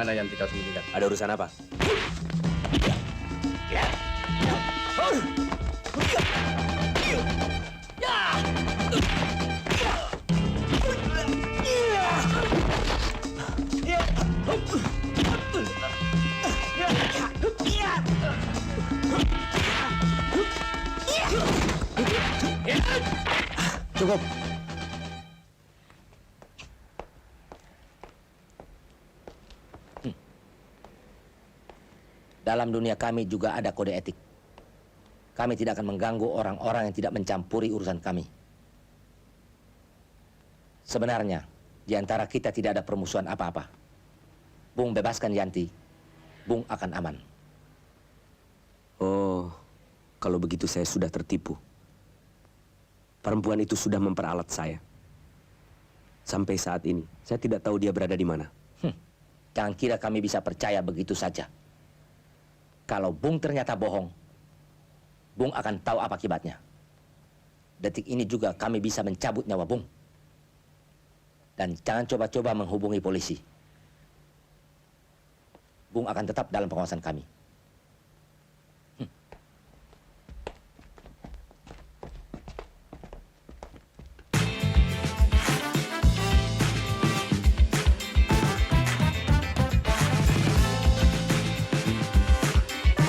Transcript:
Mana Yanti kau sembunyikan? Ada urusan apa? Cukup. Dalam dunia kami juga ada kode etik. Kami tidak akan mengganggu orang-orang yang tidak mencampuri urusan kami. Sebenarnya, di antara kita tidak ada permusuhan apa-apa. Bung bebaskan Yanti, Bung akan aman. Oh, kalau begitu saya sudah tertipu. Perempuan itu sudah memperalat saya. Sampai saat ini, saya tidak tahu dia berada di mana. Jangan kira kami bisa percaya begitu saja. Kalau Bung ternyata bohong, Bung akan tahu apa akibatnya. Detik ini juga kami bisa mencabut nyawa Bung. Dan jangan coba-coba menghubungi polisi. Bung akan tetap dalam pengawasan kami.